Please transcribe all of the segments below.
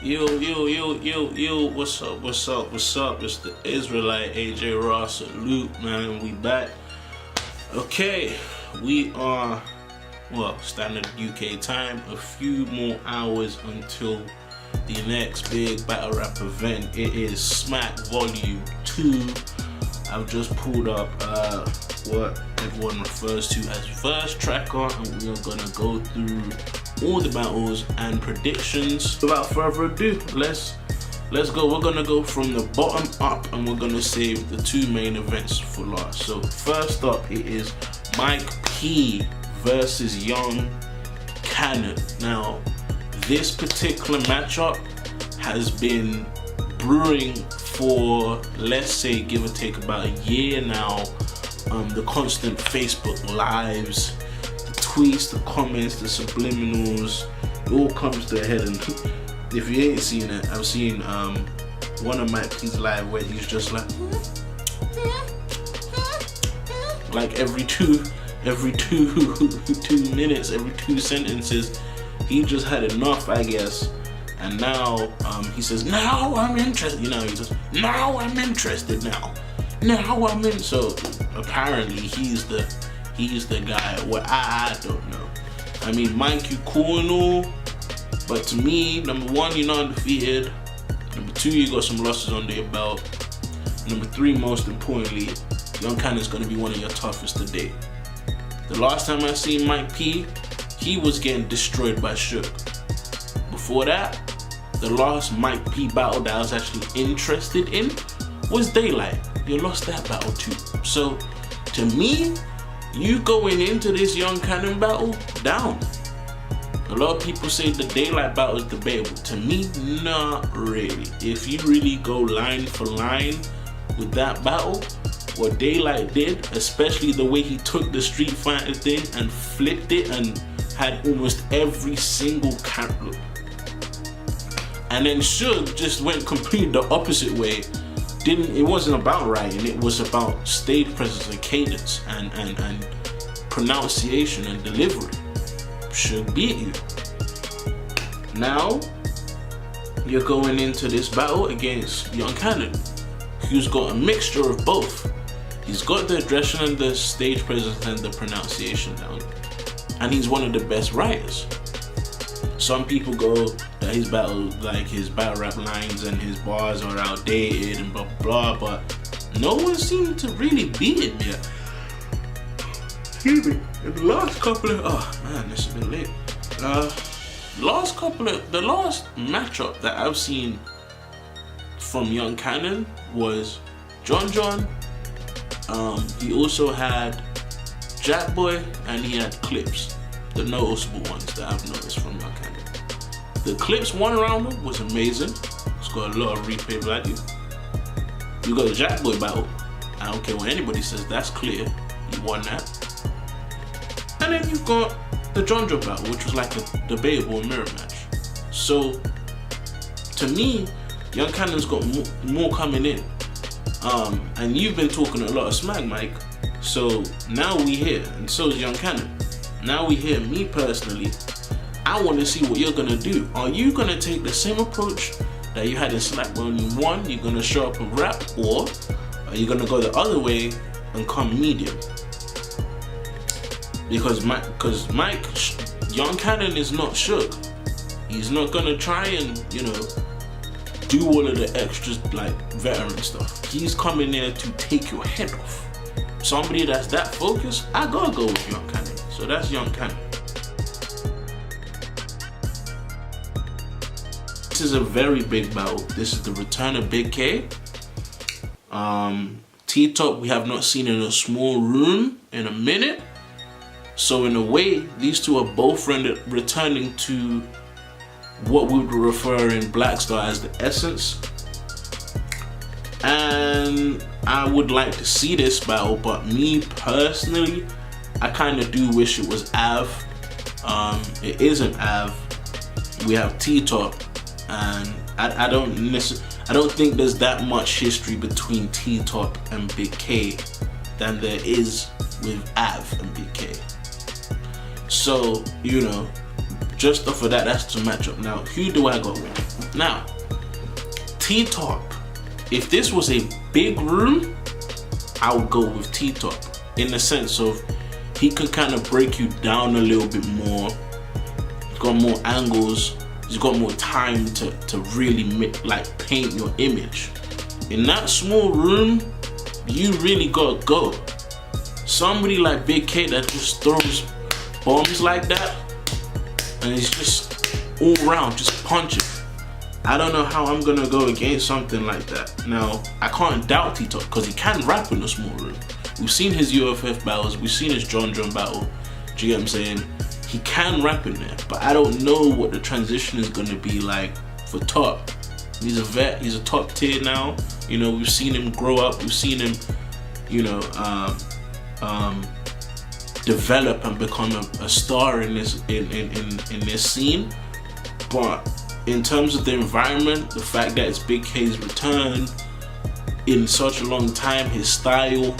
Yo, what's up? It's the Israelite AJ Ross salute, man. We back. Okay, we are, standard UK time, a few more hours until the next big battle rap event. It is Smack Volume 2. I've just pulled up what everyone refers to as First Tracker, and we are gonna go through all the battles and predictions. Without further ado, let's go. We're gonna go from the bottom up, and we're gonna save the two main events for last. So first up, it is Mike P versus Young Cannon. Now, this particular matchup has been brewing for, let's say, give or take about a year now. The constant Facebook lives, the tweets, the comments, the subliminals, it all comes to a head. And if you ain't seen it, I've seen one of Mike P's live where he's just like every two minutes, every 2 sentences, he just had enough, I guess. And now he says, now I'm interested. You know, he just, now I'm interested now. Now I'm in. So apparently he's the guy. Well, I don't know. I mean, Mike, you cool and all, but to me, number one, you're not undefeated. Number two, you got some losses under your belt. Number three, most importantly, Young Cannon's gonna be one of your toughest to date. The last time I seen Mike P, he was getting destroyed by Shook. Before that, the last Mike P battle that I was actually interested in was Daylight. You lost that battle too. So, to me, you going into this Young Cannon battle down. A lot of people say the Daylight battle is debatable. To me, not really. If you really go line for line with that battle, what Daylight did, especially the way he took the Street Fighter thing and flipped it and had almost every single character. And then Suge just went completely the opposite way. It wasn't about writing, it was about stage presence and cadence and pronunciation and delivery. Should beat you. Now you're going into this battle against Young Cannon, who's got a mixture of both. He's got the aggression and the stage presence and the pronunciation down, and he's one of the best writers. Some people go that his battle rap lines and his bars are outdated and blah blah, but no one seemed to really beat him yet. Excuse me. In the last couple of this has been late. The last matchup that I've seen from Young Cannon was John. He also had Jackboy and he had Clips. The noticeable ones that I've noticed from Young Cannon. The Clips one rounder was amazing. It's got a lot of replay value. You got the Jackboy battle. I don't care what anybody says, that's clear. He won that. And then you've got the John battle, which was like a debatable mirror match. So, to me, Young Cannon's got more coming in. And you've been talking a lot of smack, Mike. So now we here, and so is Young Cannon. Now we hear. Me personally, I want to see what you're gonna do. Are you gonna take the same approach that you had in Smack Volume 1? You're gonna show up and rap, or are you gonna go the other way and come medium? Because Mike, Young Cannon is not shook. He's not gonna try and, do all of the extras like veteran stuff. He's coming there to take your head off. Somebody that's that focused, I gotta go with Young Cannon. So that's Young Cannon. This is a very big battle. This is the return of Big K. Tito, we have not seen in a small room in a minute. So in a way, these two are both returning to what we would refer in Black Star as the essence. And I would like to see this battle, but me personally, I kind of do wish it was Av. It isn't Av. We have Tito, and I don't think there's that much history between Tito and Big K than there is with Av and Big K. So, just off of that, that's the matchup. Now, who do I go with? Now, T-Top. If this was a big room, I would go with T-Top in the sense of he could kind of break you down a little bit more. He's got more angles. He's got more time to really like paint your image. In that small room, you really gotta go. Somebody like Big K that just throws bombs like that, and he's just all round, just punching. I don't know how I'm gonna go against something like that. Now, I can't doubt Tito because he can rap in a small room. We've seen his UFF battles, we've seen his John battle. Do you get what I'm saying? He can rap in there, but I don't know what the transition is gonna be like for Top. He's a vet, he's a top tier now. You know, we've seen him grow up, we've seen him, you know, develop and become a star in this this scene. But in terms of the environment, the fact that it's Big K's return in such a long time, his style,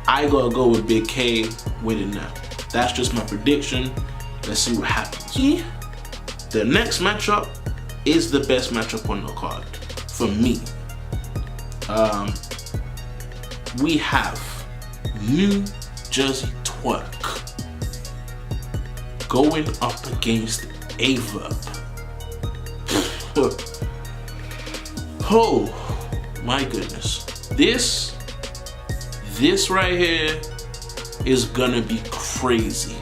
I gotta go with Big K winning that. That's just my prediction. Let's see what happens. The next matchup is the best matchup on the card for me. We have New Jersey Twerk going up against Averb. Oh my goodness, this right here is gonna be crazy.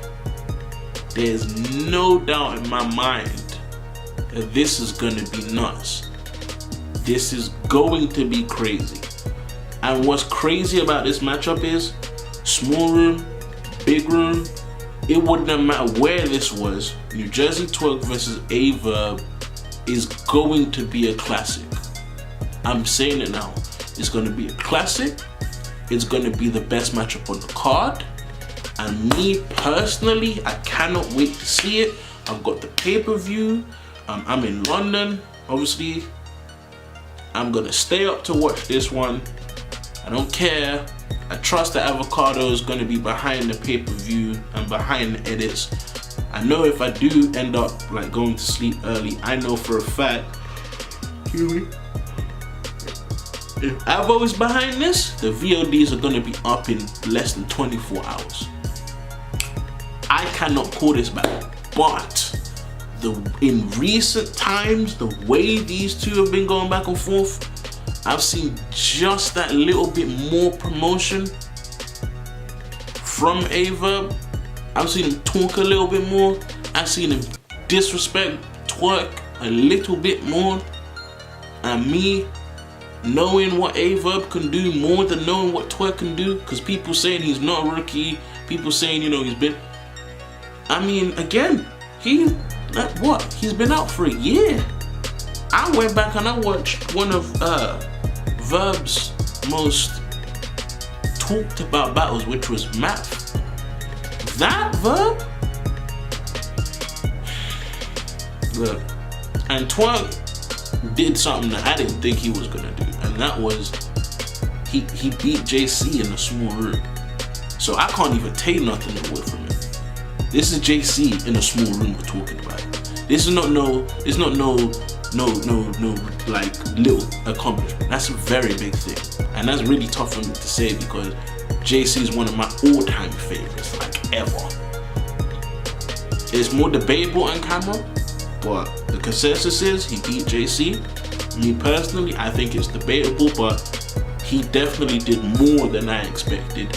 There's no doubt in my mind that this is gonna be nuts. This is going to be crazy. And what's crazy about this matchup is small room, big room, it wouldn't matter where this was. New Jersey Twerk versus Averb is going to be a classic. I'm saying it now. It's going to be a classic. It's going to be the best matchup on the card. And me personally, I cannot wait to see it. I've got the pay-per-view. I'm in London, obviously. I'm going to stay up to watch this one. I don't care. I trust that Avocado is going to be behind the pay-per-view and behind the edits. I know if I do end up like going to sleep early, I know for a fact, if Avo is behind this, the VODs are going to be up in less than 24 hours. I cannot call this back, but in recent times, the way these two have been going back and forth, I've seen just that little bit more promotion from Averb. I've seen him talk a little bit more. I've seen him disrespect Twerk a little bit more. And me knowing what Averb can do more than knowing what Twerk can do, because people saying he's not a rookie, people saying, you know, he's been, I mean, again, he's been out for a year. I went back and I watched one of Verb's most talked about battles, which was Math. That Verb? Look, and Twerk did something that I didn't think he was gonna do, and that was he beat JC in a small room. So I can't even take nothing away from it. This is JC in a small room we're talking about. This is not no like little accomplishment. That's a very big thing, and that's really tough for me to say because JC is one of my all-time favorites, like ever. It's more debatable on camera, but the consensus is he beat JC. Me personally, I think it's debatable, but he definitely did more than I expected,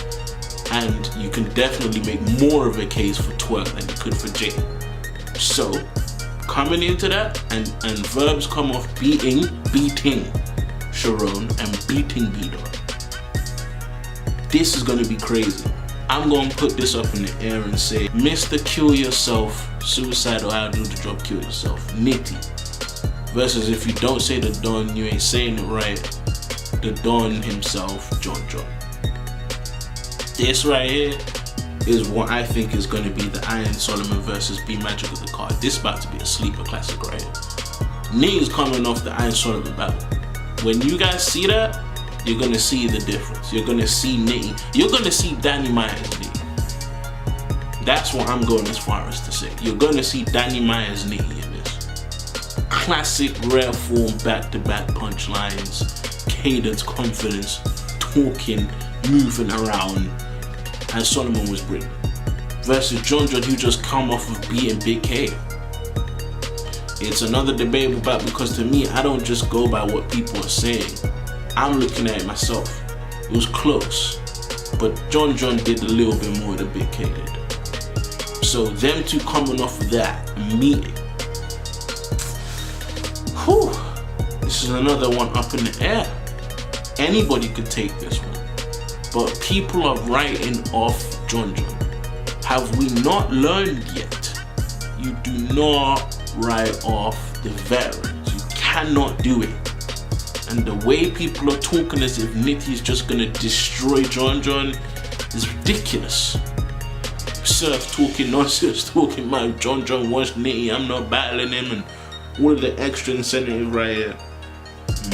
and you can definitely make more of a case for Twerk than you could for Jay. So coming into that, and Verbs come off beating Sharon and beating B-Dog. This is gonna be crazy. I'm gonna put this up in the air and say, Mr. Kill Yourself, Suicide or How to Do the Job, Kill Yourself, Nitty. Versus if you don't say the Don, you ain't saying it right, the Don himself, John. This right here is what I think is going to be the Iron Solomon versus B Magic of the card. This is about to be a sleeper classic right here. Nitty's coming off the Iron Solomon battle. When you guys see that, you're going to see the difference. You're going to see Nitty. You're going to see Danny Myers Nitty. That's what I'm going as far as to say. You're going to see Danny Myers Nitty in this. classic rare form back-to-back punchlines, cadence, confidence, talking, moving around, and Solomon was brilliant. Versus John, who just come off of beating Big K. It's another debatable battle because to me, I don't just go by what people are saying. I'm looking at it myself. It was close, but John did a little bit more than Big K did. So them two coming off of that meeting, whew, this is another one up in the air. Anybody could take this one, but people are writing off John. Have we not learned yet? You do not write off the veterans. You cannot do it. And the way people are talking as if Nitty's just gonna destroy John is ridiculous. Surf talking nonsense, talking about John wants Nitty, I'm not battling him, and all of the extra incentive right here.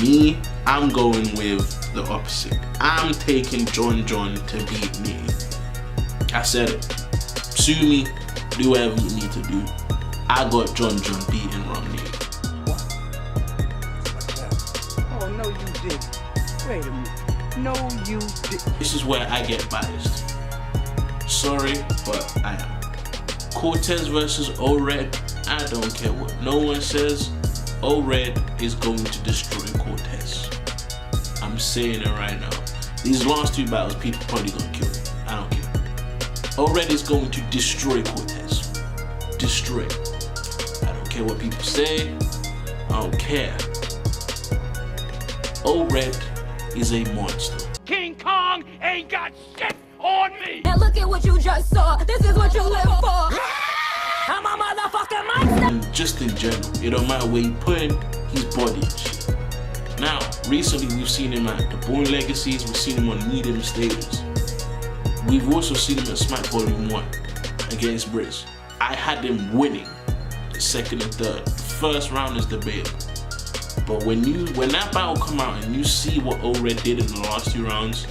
Me, I'm going with the opposite. I'm taking John to beat Nitty. I said it. Sue me, do whatever you need to do. I got John beating Ron Nitty. Oh, no you didn't. Wait a minute. No you didn't. This is where I get biased. Sorry, but I am. Cortez versus O-Red, I don't care what no one says. O-Red is going to destroy Cortez. I'm saying it right now. These last two battles, people probably gonna kill me. I don't care. O-Red is going to destroy Cortez. Destroy. I don't care what people say. I don't care. O-Red is a monster. King Kong ain't got shit on me! And look at what you just saw. This is what you live for. I'm a motherfucking monster. And just in general, it don't matter where you put him, he's body and shit. Now, recently we've seen him at the Born Legacies, we've seen him on medium stages. We've also seen him at Smack Volume 1 against Briz. I had him winning the second and third. The first round is debatable. But when that battle come out and you see what O-Red did in the last two rounds,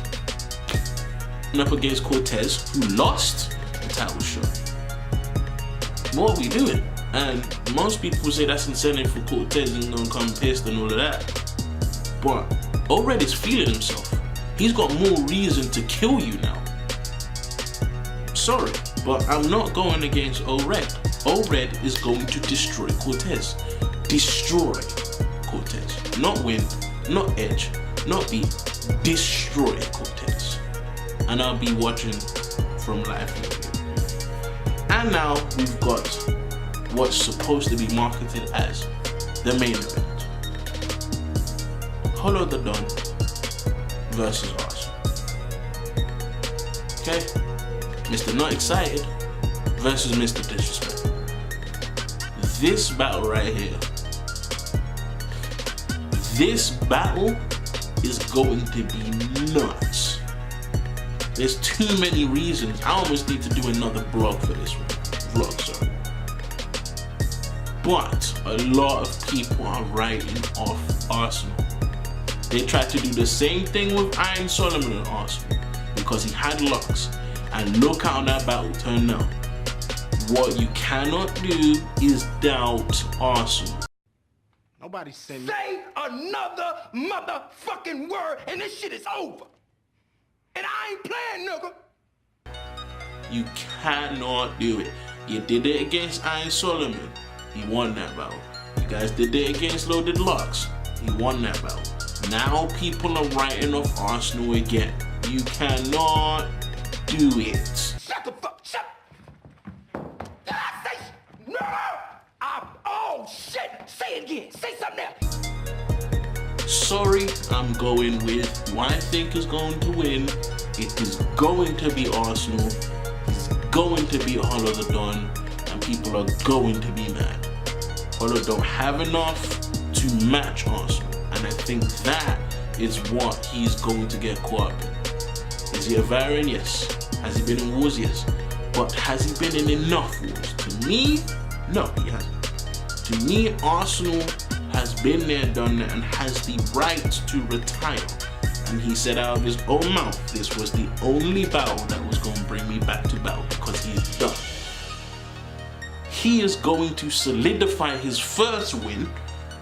up against Cortez, who lost the title shot. What are we doing? And most people say that's incentive for Cortez and gonna come pissed and all of that. But O-Red is feeling himself. He's got more reason to kill you now. Sorry, but I'm not going against O-Red. O-Red is going to destroy Cortez. Destroy Cortez. Not win, not edge, not beat. Destroy Cortez. And I'll be watching from live. And now we've got what's supposed to be marketed as the main event. Hollow the Don versus Arsenal. Okay? Mr. Not Excited versus Mr. Disrespect. This battle right here. This battle is going to be nuts. There's too many reasons. I almost need to do another blog for this one. Vlog, sorry. But a lot of people are writing off Arsenal. They tried to do the same thing with Iron Solomon and Arsenal because he had locks. And look how that battle turned out. What you cannot do is doubt Arsenal. Nobody say another motherfucking word and this shit is over. And I ain't playing, nigga. You cannot do it. You did it against Iron Solomon. He won that battle. You guys did it against Loaded Locks. He won that battle. Now people are writing off Arsenal again. You cannot do it. Shut the fuck, shut. Did I say no? Oh shit, say it again, say something else. Sorry, I'm going with who I think is going to win. It is going to be Arsenal. It's going to be Hollow the Don, and people are going to be mad. Hollow don't have enough to match Arsenal, and I think that is what he's going to get caught up in. Is he a veteran? Yes. Has he been in wars? Yes. But has he been in enough wars? To me, no, he hasn't. To me, Arsenal has been there, done that, and has the right to retire. And he said out of his own mouth, this was the only battle that was going to bring me back to battle because he is done. He is going to solidify his first win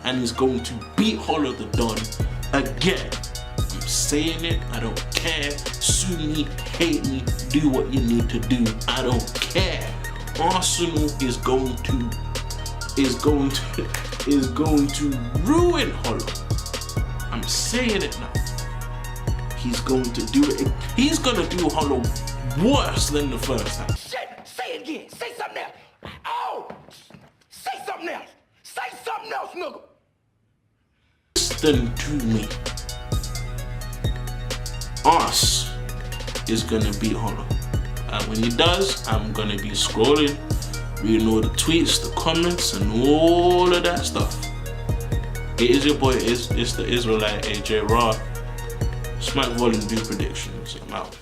and he's going to beat Hollow the Don again. I'm saying it, I don't care. Sue me, hate me, do what you need to do. I don't care. Arsenal is going to ruin Hollow. I'm saying it now. He's going to do it. He's gonna do Hollow worse than the first time. Shit, say it again. Say something else. Oh, say something else. Say something else, nigga. Listen to me. Us is gonna beat Hollow. And when he does, I'm gonna be scrolling, reading all the tweets, the comments, and all of that stuff. It is your boy, it's the Israelite AJ Raw. Smack Volume do predictions. I'm out.